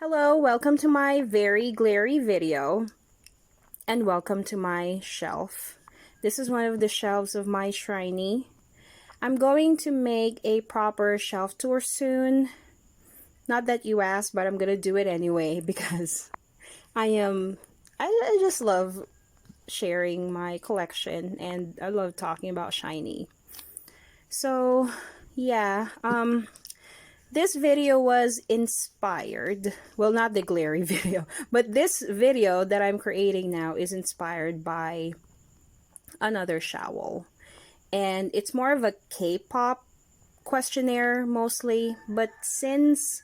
Hello, welcome to my very glary video, and welcome to my shelf. This is one of the shelves of my SHINee. I'm going to make a proper shelf tour soon. Not that you asked, but I'm gonna do it anyway because I just love sharing my collection and I love talking about SHINee. So yeah, this video was inspired, well, not the glary video, but this video that I'm creating now is inspired by another showl. And it's more of a K-pop questionnaire mostly, but since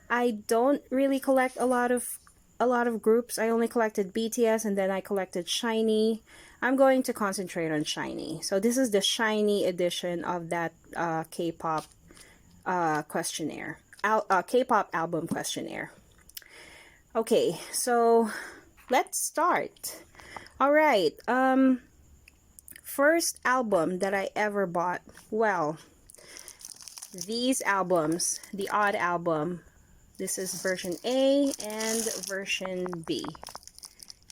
I don't really collect a lot of groups, I only collected BTS and then I collected SHINee. I'm going to concentrate on SHINee. So this is the SHINee edition of that K-pop questionnaire, K-pop album questionnaire. Okay, so let's start. All right, first album that I ever bought. Well, these albums, the Odd album. This is version A and version B.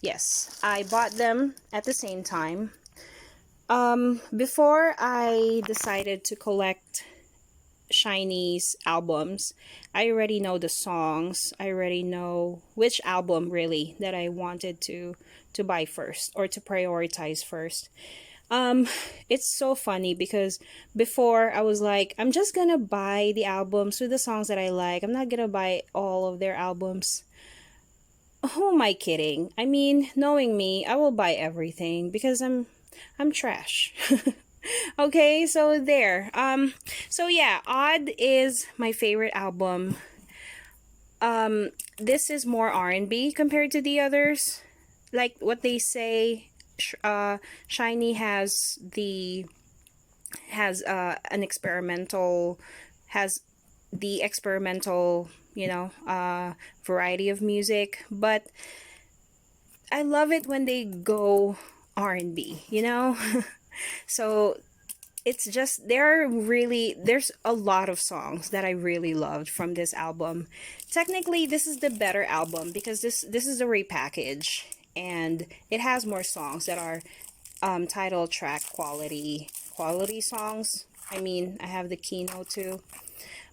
Yes, I bought them at the same time. Before I decided to collect SHINee's albums, I already know the songs. I already know which album really that I wanted to buy first or to prioritize first. It's so funny because before I was like, I'm just gonna buy the albums with the songs that I like. I'm not gonna buy all of their albums. Who am I kidding? I mean, knowing me, I will buy everything because I'm trash. Okay, so there. So yeah, Odd is my favorite album. This is more R&B compared to the others. Like what they say, SHINee has an experimental, has the experimental, variety of music, but I love it when they go R&B, So it's just there's a lot of songs that I really loved from this album. Technically, this is the better album because this is a repackage and it has more songs that are title track quality songs. I mean, I have the keynote too.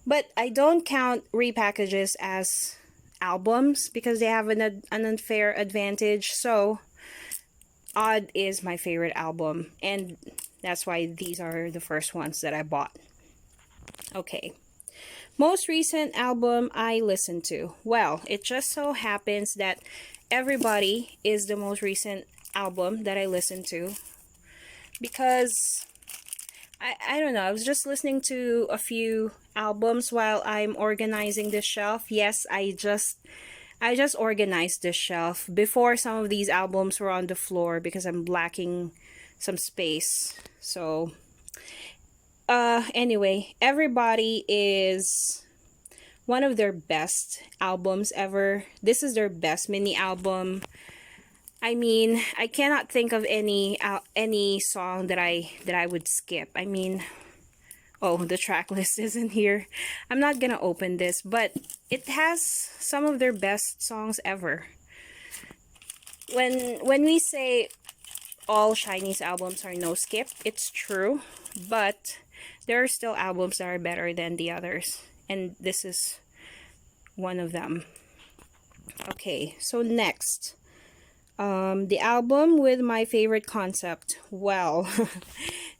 But I don't count repackages as albums because they have an unfair advantage. So Odd is my favorite album, and that's why these are the first ones that I bought. Okay. Most recent album I listened to. Well, it just so happens that Everybody is the most recent album that I listened to because I don't know, I was just listening to a few albums while I'm organizing this shelf. Yes, I just organized this shelf before some of these albums were on the floor because I'm lacking some space. So anyway, Everybody is one of their best albums ever. This is their best mini album. I mean, I cannot think of any song that I would skip. I mean, oh, the track list isn't here. I'm not gonna open this, but it has some of their best songs ever. When we say all SHINee's albums are no skip, it's true, but there are still albums that are better than the others, and this is one of them. Okay, so next, the album with my favorite concept. Well,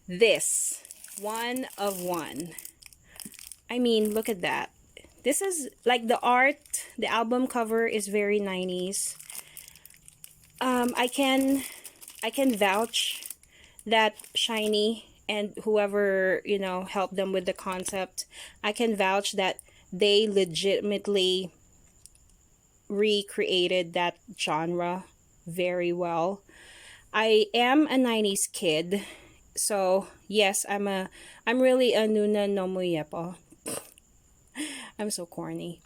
this One of One. I mean, look at that. This is like the art, the album cover is very 90s. I can vouch that SHINee and whoever, helped them with the concept, I can vouch that they legitimately recreated that genre very well. I am a 90s kid, so yes, I'm really a Nuna no Muyepo. I'm so corny.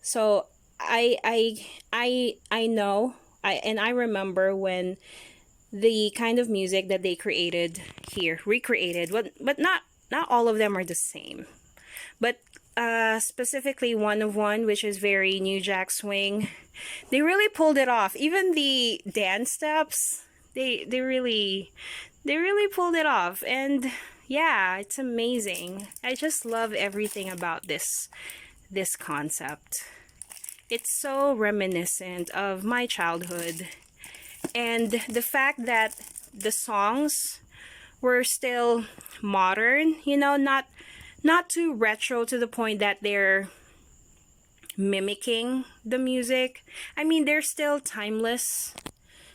So I know, and I remember when the kind of music that they recreated, but not all of them are the same. But specifically One of One, which is very New Jack Swing. They really pulled it off. Even the dance steps, they really pulled it off. And yeah, it's amazing. I just love everything about this concept. It's so reminiscent of my childhood. And the fact that the songs were still modern, you know, not too retro to the point that they're mimicking the music. I mean, they're still timeless.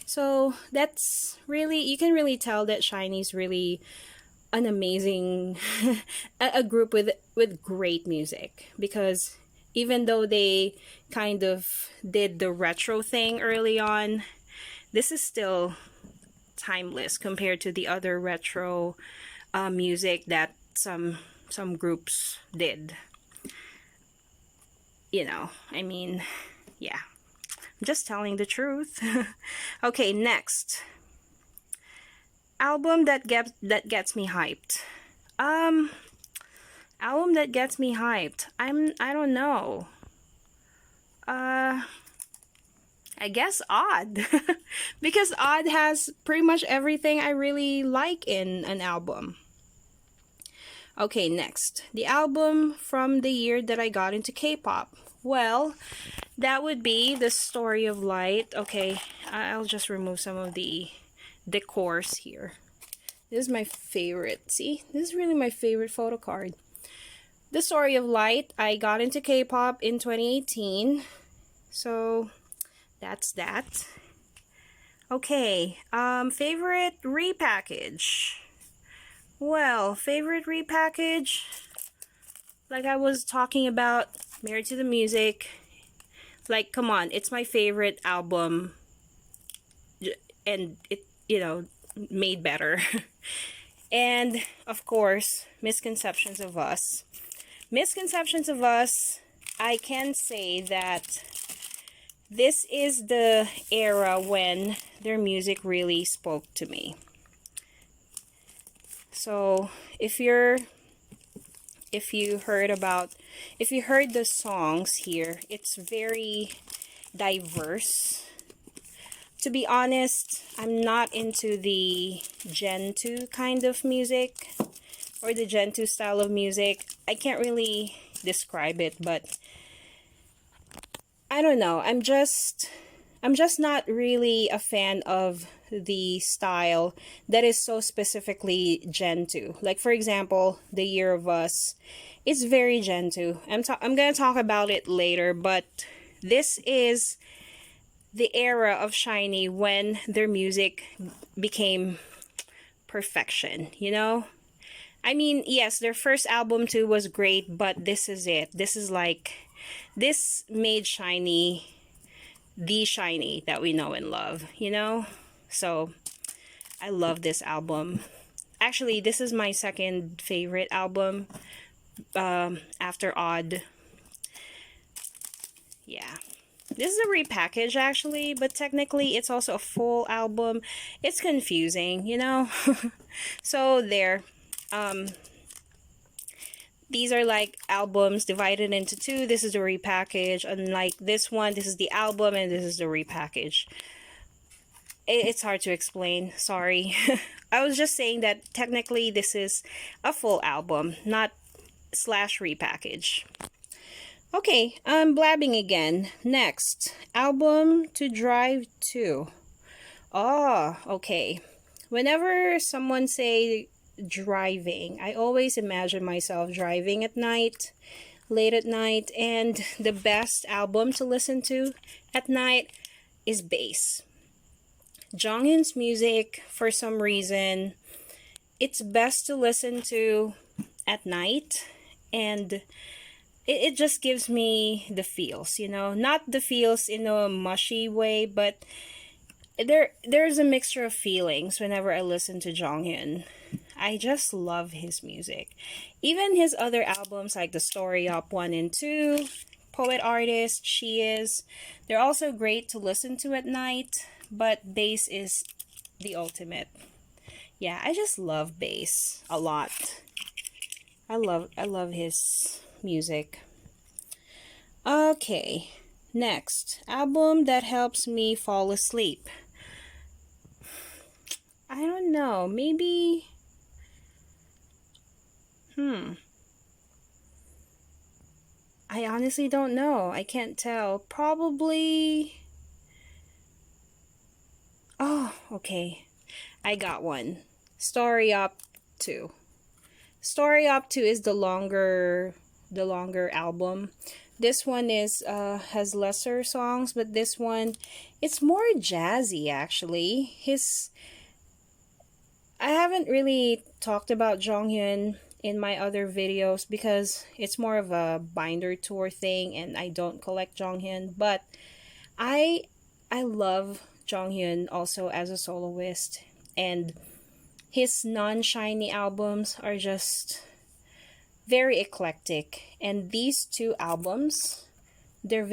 So that's really, you can really tell that SHINee's really an amazing a group with great music, because even though they kind of did the retro thing early on, this is still timeless compared to the other retro music that some groups did. You know, I mean, yeah, I'm just telling the truth. Okay, next album that gets me hyped. Album that gets me hyped. I don't know. I guess Odd. Because Odd has pretty much everything I really like in an album. Okay, next. The album from the year that I got into K-pop. Well, that would be The Story of Light. Okay, I'll just remove some of the decors here. This is my favorite. See, this is really my favorite photo card. The Story of Light. I got into K-pop in 2018. So that's that. Okay, favorite repackage. Well, favorite repackage, like I was talking about, Married to the Music. Like, come on, it's my favorite album, and it, you know, made better. And of course, Misconceptions of Us. Misconceptions of Us, I can say that this is the era when their music really spoke to me. So if you heard the songs here, it's very diverse. To be honest, I'm not into the Gen 2 kind of music, or the Gen 2 style of music. I can't really describe it, but I don't know. I'm just not really a fan of the style that is so specifically Gen 2. Like, for example, The Year of Us. It's very Gen 2. I'm going to talk about it later, but this is the era of SHINee when their music became perfection, you know? I mean, yes, their first album too was great, but this is it. This made SHINee the SHINee that we know and love, you know? So I love this album. Actually, this is my second favorite album after Odd. Yeah. This is a repackage actually, but technically it's also a full album. It's confusing, you know? So there. These are like albums divided into two. This is the repackage. Unlike this one, this is the album and this is the repackage. It's hard to explain. Sorry. I was just saying that technically this is a full album, not slash repackage. Okay, I'm blabbing again. Next, album to drive to. Oh, okay. Whenever someone say driving, I always imagine myself driving at night, late at night, and the best album to listen to at night is Bass. Jonghyun's music, for some reason, it's best to listen to at night, and it just gives me the feels, you know, not the feels in a mushy way, but there's a mixture of feelings whenever I listen to Jonghyun. I just love his music. Even his other albums like The Story Up 1 and 2, Poet Artist, She Is, they're also great to listen to at night, but Bass is the ultimate. Yeah, I just love Bass a lot. I love his music. Okay, next. Album that helps me fall asleep. I don't know. Maybe. I honestly don't know. I can't tell. Probably. Oh, okay. I got one. Story Up 2. Story Up 2 is the longer album. This one is has lesser songs, but this one it's more jazzy actually. His I haven't really talked about Jonghyun in my other videos because it's more of a binder tour thing and I don't collect Jonghyun, but I I love Jonghyun also as a soloist, and his non-shiny albums are just very eclectic, and these two albums they're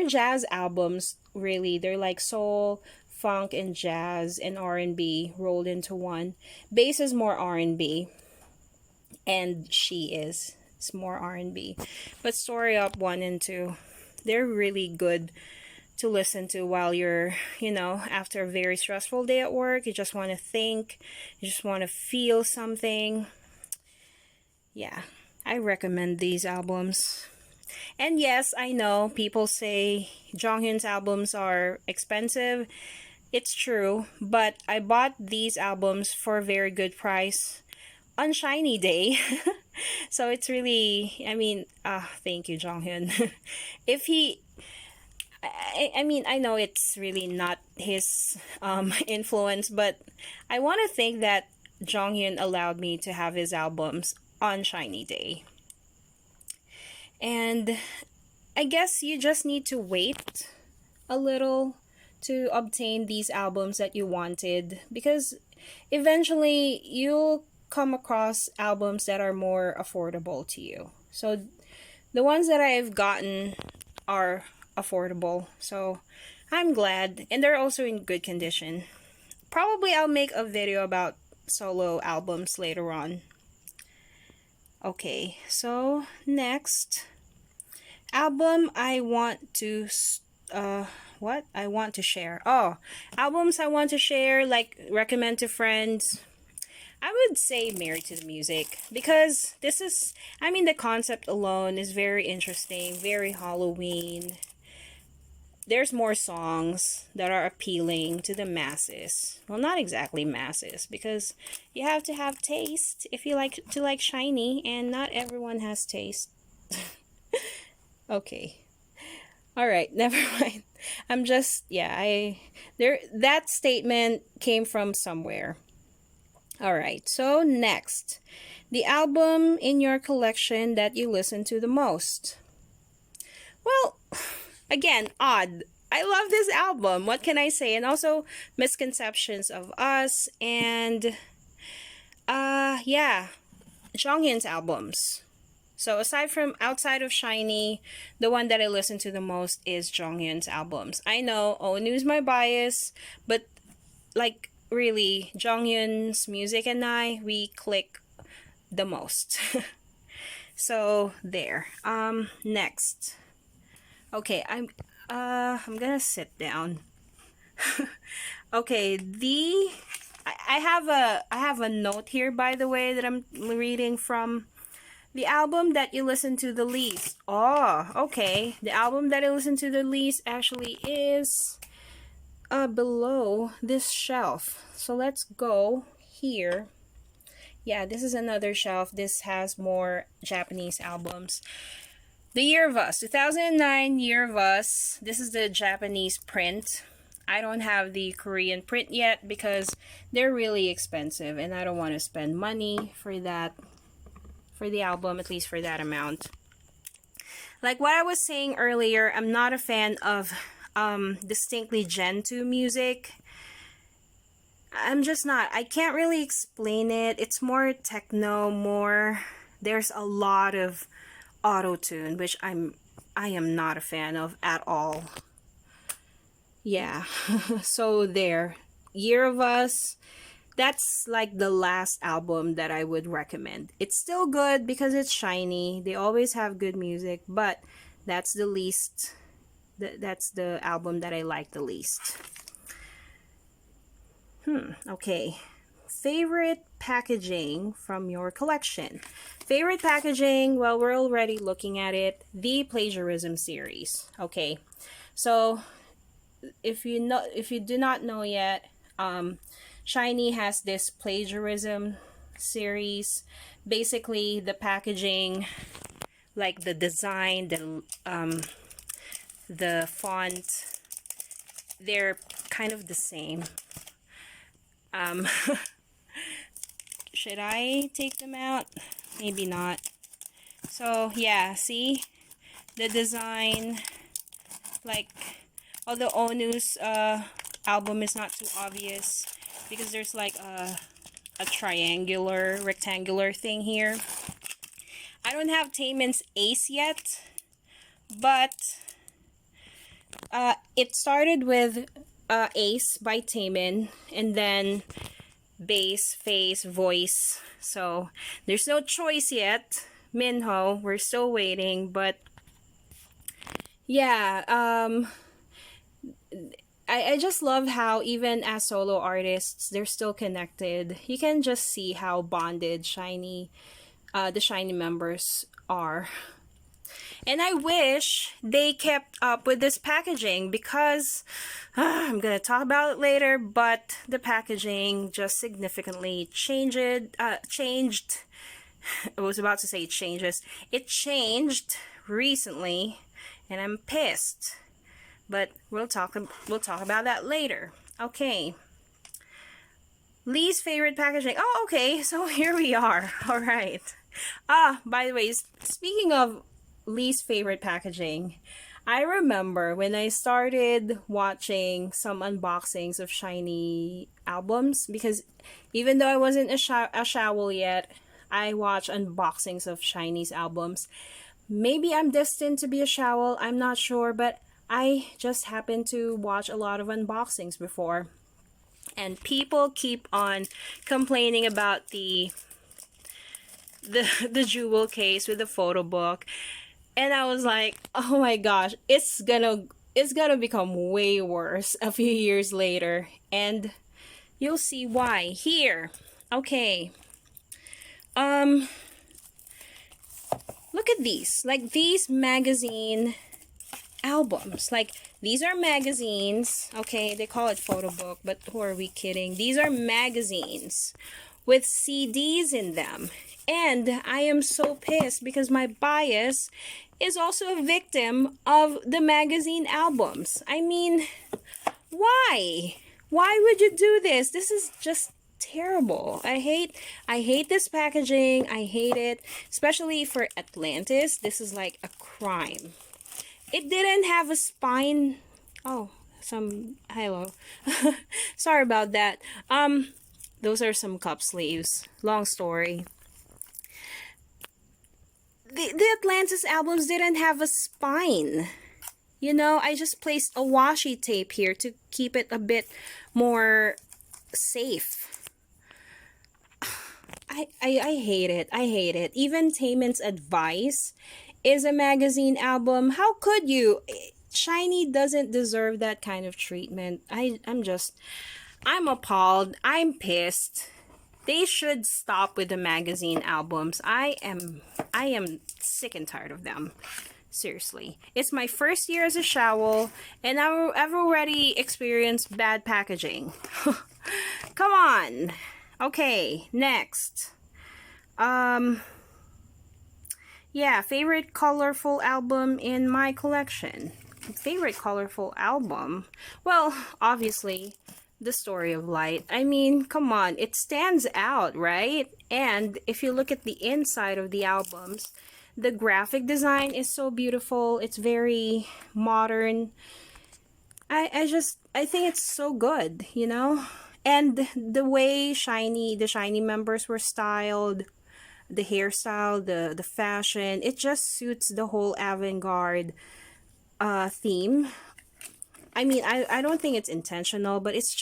jazz albums really. They're like soul, funk, and jazz and R&B rolled into one. Bass is more R&B, and she is it's more R&B, but Story Up 1 and 2, they're really good to listen to while you're, after a very stressful day at work. You just want to think, you just want to feel something. Yeah, I recommend these albums. And yes, I know people say Jonghyun's albums are expensive. It's true, but I bought these albums for a very good price on SHINee Day. So it's really, thank you, Jonghyun. if he I know it's really not his influence, but I want to think that Jonghyun allowed me to have his albums on SHINee Day. And I guess you just need to wait a little to obtain these albums that you wanted, because eventually you'll come across albums that are more affordable to you. So the ones that I've gotten are affordable, so I'm glad, and they're also in good condition. Probably I'll make a video about solo albums later on. Okay, so next album I want to share. Oh, albums I want to share, like recommend to friends. I would say Married to the Music, because the concept alone is very interesting, very Halloween. There's more songs that are appealing to the masses. Well, not exactly masses, because you have to have taste if you like to like SHINee, and not everyone has taste. Okay. All right, never mind. That statement came from somewhere. All right. So next, the album in your collection that you listen to the most. Well, again, odd. I love this album. What can I say? And also Misconceptions of Us, and Jonghyun's albums. So outside of SHINee, the one that I listen to the most is Jonghyun's albums. I know ONU is my bias, but like really, Jonghyun's music and we click the most. So there. Next. Okay, I'm gonna sit down. Okay, I have a note here, by the way, that I'm reading from. The album that you listen to the least. Oh, okay. The album that I listen to the least actually is below this shelf. So let's go here. Yeah, this is another shelf. This has more Japanese albums. The Year of Us, 2009 Year of Us. This is the Japanese print. I don't have the Korean print yet because they're really expensive and I don't want to spend money for that, for the album, at least for that amount. Like what I was saying earlier, I'm not a fan of distinctly Gen 2 music. I'm just not. I can't really explain it. It's more techno, there's a lot of auto-tune, which I am not a fan of at all. Yeah. So there. Year of Us, that's like the last album that I would recommend. It's still good because it's SHINee. They always have good music, but that's the least. That's the album that I like the least. Okay. Favorite packaging from your collection. Favorite packaging, well, we're already looking at it. The Plagiarism series. Okay. So, if you do not know yet, SHINee has this plagiarism series. Basically, the packaging, like the design, the font, they're kind of the same. Should I take them out? Maybe not. So yeah, see the design, like although Onu's album is not too obvious because there's like a triangular rectangular thing here. I don't have Taemin's Ace yet, but it started with Ace by Taemin, and then bass, face, voice. So there's no choice yet. Minho, we're still waiting, but yeah, I just love how even as solo artists, they're still connected. You can just see how bonded SHINee, the SHINee members are. And I wish they kept up with this packaging because I'm gonna talk about it later, but the packaging just significantly changed. I was about to say it changes. It changed recently, and I'm pissed. But we'll talk about that later. Okay. Least favorite packaging. Oh, okay. So here we are. All right. By the way, speaking of least favorite packaging, I remember when I started watching some unboxings of SHINee albums, because even though I wasn't a Shawl yet, I watch unboxings of SHINee's albums. Maybe I'm destined to be a Shawl, I'm not sure, but I just happened to watch a lot of unboxings before, and people keep on complaining about the jewel case with the photo book, and I was like, oh my gosh, it's gonna become way worse a few years later, and you'll see why here. Okay, look at these, like these magazine albums. Like, these are magazines. Okay, they call it photo book, but who are we kidding? These are magazines with CDs in them. And I am so pissed because my bias is also a victim of the magazine albums. I mean, why? Why would you do this? This is just terrible. I hate this packaging. I hate it, especially for Atlantis. This is like a crime. It didn't have a spine. Oh, hello. Sorry about that. Those are some cup sleeves. Long story. The Atlantis albums didn't have a spine. You know, I just placed a washi tape here to keep it a bit more safe. I hate it. I hate it. Even Taemin's Advice is a magazine album. How could you? SHINee doesn't deserve that kind of treatment. I'm appalled. I'm pissed. They should stop with the magazine albums. I am sick and tired of them. Seriously. It's my first year as a Shawl, and I've already experienced bad packaging. Come on. Okay, next. Yeah, favorite colorful album in my collection. Favorite colorful album? Well, obviously, The Story of Light. I mean, come on, it stands out, right? And if you look at the inside of the albums, the graphic design is so beautiful. It's very modern. I think it's so good, you know? And the way the SHINee members were styled, the hairstyle, the fashion, it just suits the whole avant-garde theme. I mean, I don't think it's intentional, but it's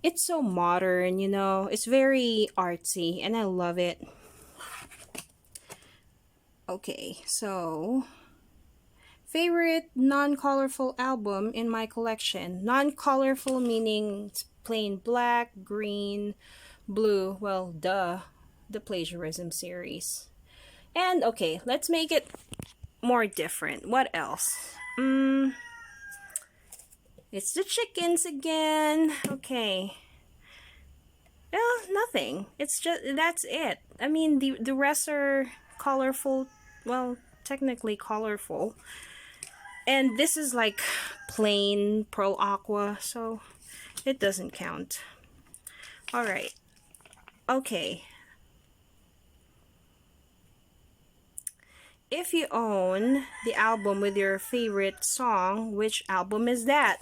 it's so modern, you know. It's very artsy and I love it. Okay, so favorite non-colorful album in my collection. Non-colorful meaning it's plain black, green, blue. Well, duh, the Plagiarism series. And okay, let's make it more different. What else? It's the chickens again. Okay. Well, nothing. It's just that's it. I mean, the rest are colorful. Well, technically colorful. And this is like plain Pearl Aqua, so it doesn't count. All right. Okay. If you own the album with your favorite song, which album is that?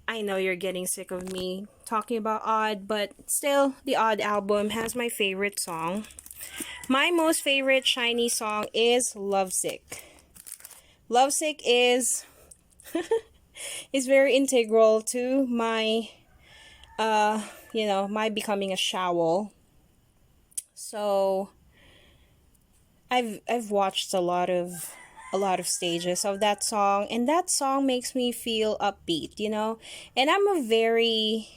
I know you're getting sick of me talking about Odd, but still, the Odd album has my favorite song. My most favorite SHINee song is Lovesick. Lovesick is very integral to my my becoming a showl. So I've watched a lot of stages of that song, and that song makes me feel upbeat, you know. And I'm a very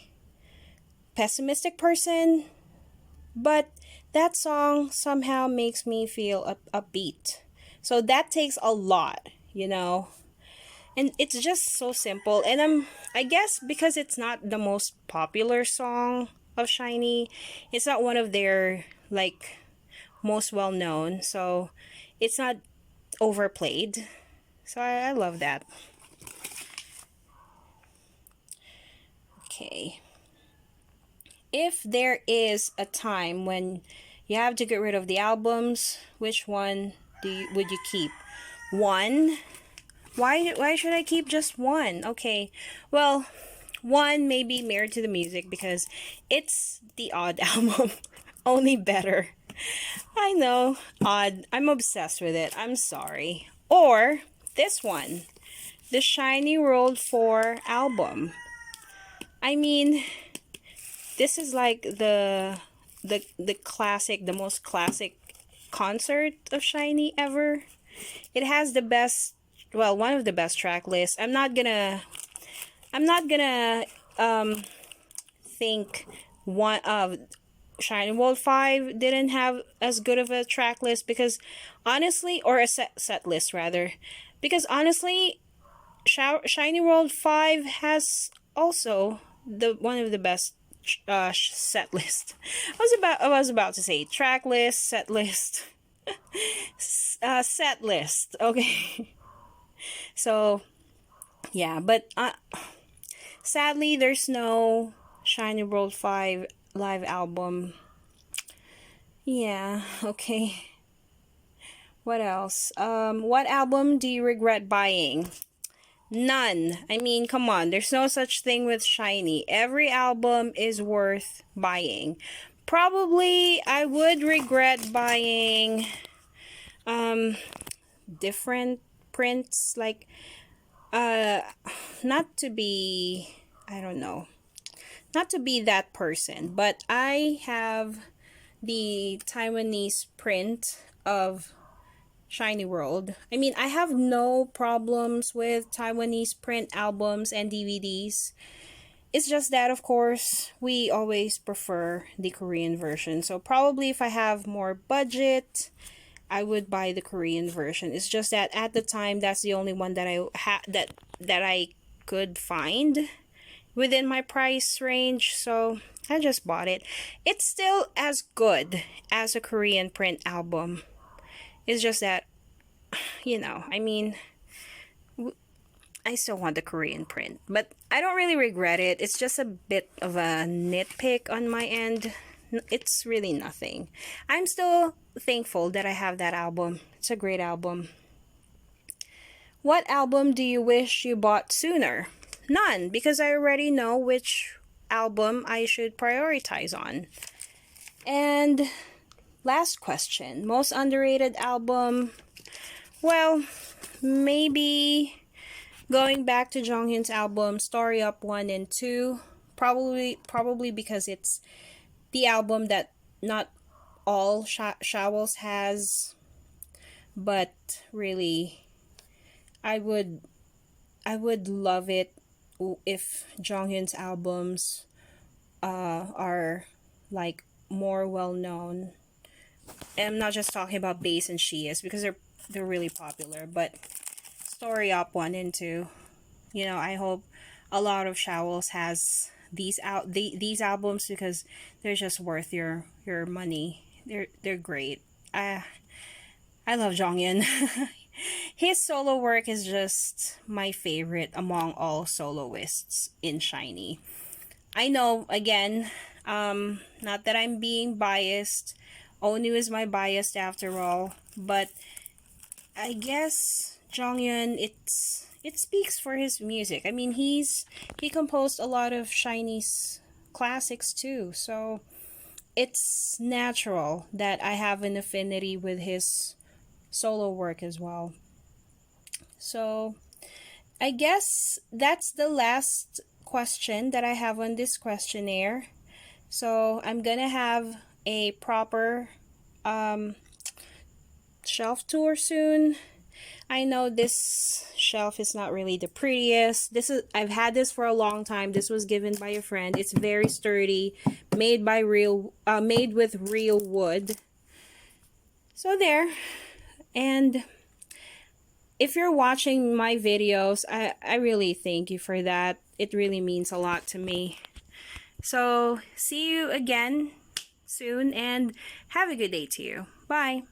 pessimistic person, but that song somehow makes me feel upbeat. So that takes a lot, you know. And it's just so simple. And I guess because it's not the most popular song of SHINee, it's not one of their like most well known, so it's not overplayed. So I love that. Okay. If there is a time when you have to get rid of the albums, which one would you keep? One? Why should I keep just one? Okay. Well, one may be Married to the Music because it's the Odd album. Only better. I know. Odd. I'm obsessed with it. I'm sorry. Or this one. The SHINee World 4 album. I mean, this is like the classic, the most classic concert of SHINee ever. It has the best, well, one of the best track lists. I'm not gonna think one of SHINee World 5 didn't have as good of a track list because honestly, or a set list rather, because honestly, SHINee World 5 has also the one of the best set list. I was about to say track list, set list, set list. Okay, so yeah, but sadly, there's no SHINee World 5 live album. Yeah, okay. What else? What album do you regret buying? None. I mean, come on. There's no such thing with SHINee. Every album is worth buying. Probably I would regret buying different prints, like not to be, I don't know, not to be that person, but I have the Taiwanese print of SHINee World. I mean, I have no problems with Taiwanese print albums and DVDs. It's just that, of course, we always prefer the Korean version. So probably if I have more budget, I would buy the Korean version. It's just that at the time, that's the only one that I could find within my price range. So I just bought it. It's still as good as a Korean print album. It's just that, you know, I mean, I still want the Korean print, but I don't really regret it. It's just a bit of a nitpick on my end. It's really nothing. I'm still thankful that I have that album. It's a great album. What album do you wish you bought sooner? None, because I already know which album I should prioritize on. And last question, most underrated album? Well, maybe going back to Jonghyun's album, Story Up 1 and 2, Probably because it's the album that not all Showels has, but really, I would I would love it if Jonghyun's albums are like more well known. And I'm not just talking about Bass and She Is, because they're really popular, but Story Up 1 and 2. You know, I hope a lot of Showels has these albums, because they're just worth your money. They're great. I love Jonghyun. His solo work is just my favorite among all soloists in SHINee. I know, again, not that I'm being biased. Onu is my bias after all, but I guess Jonghyun, it speaks for his music. I mean, he composed a lot of SHINee's classics too, so it's natural that I have an affinity with his solo work as well. So I guess that's the last question that I have on this questionnaire. So I'm gonna have a proper um, shelf tour soon. I know this shelf is not really the prettiest. I've had this for a long time. This was given by a friend. It's very sturdy, made with real wood. So there. And if you're watching my videos, I really thank you for that. It really means a lot to me. So see you again soon, and have a good day to you. Bye.